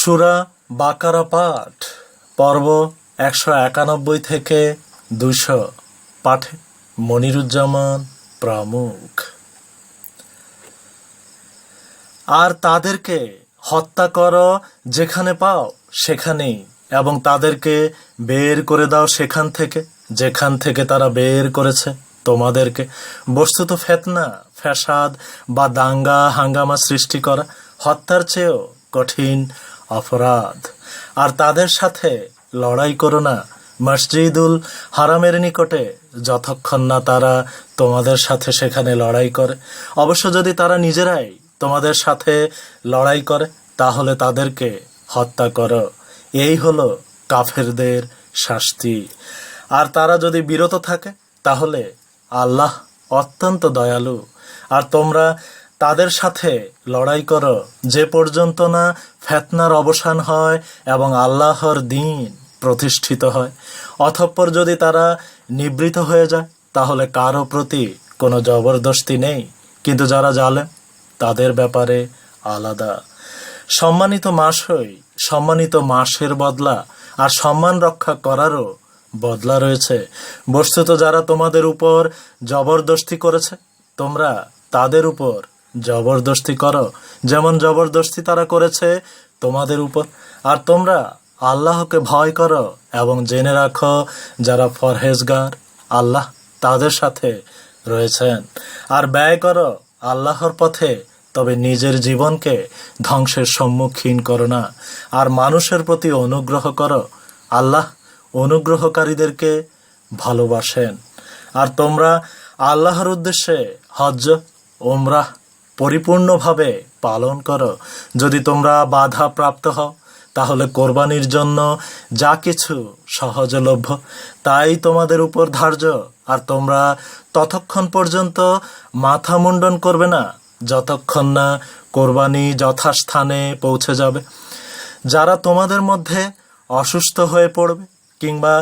সূরা বাকারা পাঠ পর্ব ১৯১ থেকে ২০০ পাঠে মনিরুজ্জামান প্রমুখ। আর তাদেরকে হত্যা করো যেখানে পাও সেখানেই, এবং তাদেরকে বের করে দাও সেখান থেকে যেখান থেকে তারা বের করেছে তোমাদেরকে। বস্তুত ফিতনা, ফ্যাসাদ বা দাঙ্গা হাঙ্গামা সৃষ্টি করা হত্যার চেয়েও কঠিন অপরাধ। আর তাদের সাথে লড়াই করো না মসজিদুল হারামের নিকটে যতক্ষণ না তারা তোমাদের সাথে সেখানে লড়াই করে। অবশ্য যদি তারা নিজেরাই তোমাদের সাথে লড়াই করে তাহলে তাদেরকে হত্যা করো। এই হলো কাফেরদের শাস্তি। আর তারা যদি বিরত থাকে তাহলে আল্লাহ অত্যন্ত দয়ালু। আর তোমরা তাদের সাথে লড়াই করো যে পর্যন্ত না ফিতনার অবসান হয় এবং আল্লাহর দ্বীন প্রতিষ্ঠিত হয়। অতঃপর যদি তারা নিবৃত হয়ে যায় তাহলে কারো প্রতি কোনো জবরদস্তি নেই, কিন্তু যারা জালেম তাদের ব্যাপারে আলাদা। সম্মানিত মাসই সম্মানিত মাসের বদলা, আর সম্মান রক্ষা করারও বদলা রয়েছে। বস্তুত যারা তোমাদের উপর জবরদস্তি করেছে তোমরা তাদের উপর জবরদস্তি করো যেমন জবরদস্তি তারা করেছে তোমাদের উপর। আর তোমরা আল্লাহকে ভয় করো এবং জেনে রাখো যারা পরহেজগার আল্লাহ তাদের সাথে রয়েছেন। আর ব্যয় করো আল্লাহর পথে, তবে নিজের জীবনকে ধ্বংসের সম্মুখীন করো না। আর মানুষের প্রতি অনুগ্রহ করো, আল্লাহ অনুগ্রহকারীদেরকে ভালোবাসেন। আর তোমরা আল্লাহর উদ্দেশ্যে হজ্জ উমরাহ পরিপূর্ণভাবে পালন করো। যদি তোমরা বাধা প্রাপ্ত হও তাহলে কোরবানির জন্য যা কিছু সহজলভ্য তাই তোমাদের উপর ধার্য। আর তোমরা ততক্ষণ পর্যন্ত মাথা মুন্ডন করবে না যতক্ষণ না কোরবানি যথাস্থানে পৌঁছে যাবে। যারা তোমাদের মধ্যে অসুস্থ হয়ে পড়বে কিংবা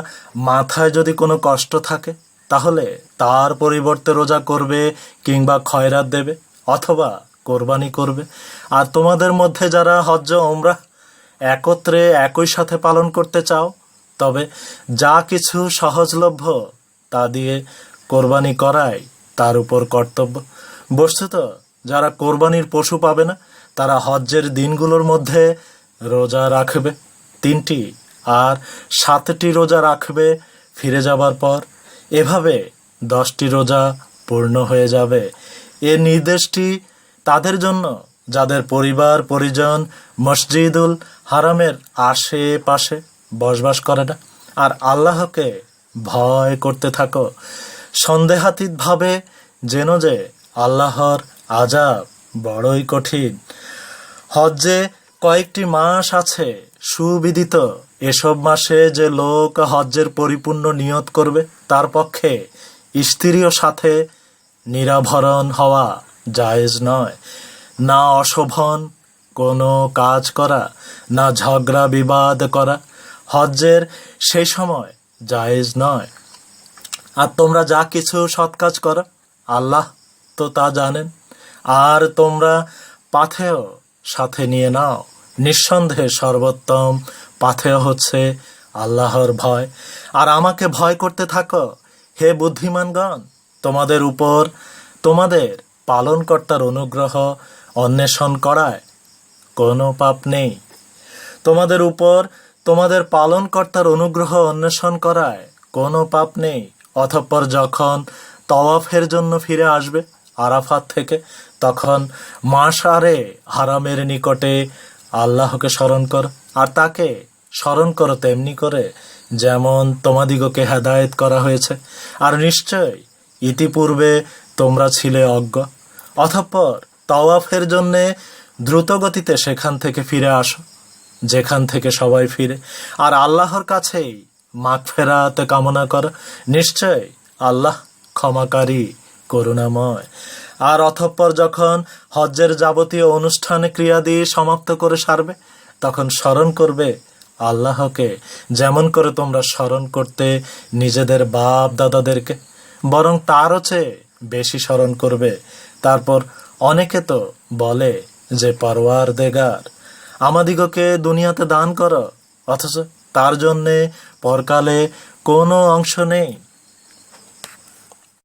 মাথায় যদি কোনো কষ্ট থাকে তাহলে তার পরিবর্তে রোজা করবে কিংবা খয়রাত দেবে অথবা কোরবানি করবে। আর তোমাদের মধ্যে যারা হজ্জ উমরাহ একত্রে একই সাথে পালন করতে চাও, তবে যা কিছু সহজলভ্য তা দিয়ে কোরবানি করাই তার উপর কর্তব্য। বস্তুত যারা কোরবানির পশু পাবে না তারা হজ্জের দিনগুলোর মধ্যে রোজা রাখবে 3টি, আর 7টি রোজা রাখবে ফিরে যাবার পর। এভাবে 10টি রোজা পূর্ণ হয়ে যাবে। এ নির্দেশটি তাদের জন্য যাদের পরিবার পরিজন মসজিদুল হারামের আশেপাশে বসবাস করে না। আর আল্লাহকে ভয় করতে থাকো সন্দেহাতীতভাবে, যেন যে আল্লাহর আযাব বড়ই কঠিন। হজ্জে কয়েকটি মাস আছে সুবিদিত। এসব মাসে যে লোক হজ্জের পরিপূর্ণ নিয়ত করবে তার পক্ষে স্ত্রীর সাথে নিরাভরণ হওয়া জায়েজ নয়, না অশোভন কোনো কাজ করা, না ঝগড়া বিবাদ করা হজ্জের সেই সময় জায়েজ নয়। আর তোমরা যা কিছু সৎ কাজ করো আল্লাহ তো তা জানেন। আর তোমরা পাথেয় সাথে নিয়ে নাও, নিঃসন্দেহে সর্বোত্তম পাথেয় হচ্ছে আল্লাহর ভয়। আর আমাকে ভয় করতে থাকো হে বুদ্ধিমানগণ। তোমাদের উপর তোমাদের পালনকর্তার অনুগ্রহ অন্বেষণ করায় কোনো পাপ নেই। তোমাদের উপর তোমাদের পালনকর্তার অনুগ্রহ অন্বেষণ করায় কোনো পাপ নেই। অতঃপর যখন তওয়াফের জন্য ফিরে আসবে আরাফাত থেকে, তখন মাশআরে হারামের নিকটে আল্লাহকে স্মরণ করো। আর তাকে স্মরণ করো তেমনি করে যেমন তোমাদিগকে হেদায়েত করা হয়েছে। আর নিশ্চয় ইতিপূর্বে তোমরা ছিলে অজ্ঞ। অতঃপর তওয়াফের জন্যে দ্রুতগতিতে সেখান থেকে ফিরে আসো যেখান থেকে সবাই ফিরে। আর আল্লাহর কাছেই মাগফিরাত কামনা করো, নিশ্চয় আল্লাহ ক্ষমাকারী করুণাময়। আর অতঃপর যখন হজ্জের যাবতীয় অনুষ্ঠানে ক্রিয়াদি সমাপ্ত করে সারবে তখন স্মরণ করবে আল্লাহকে যেমন করে তোমরা স্মরণ করতে নিজেদের বাপ দাদাদেরকে, বরং তারও চেয়ে বেশি স্মরণ করবে। তারপর অনেকে তো বলে যে পরওয়ারদিগার, আমাদিগকে দুনিয়াতে দান করো, অথচ তার জন্যে পরকালে কোনো অংশ নেই।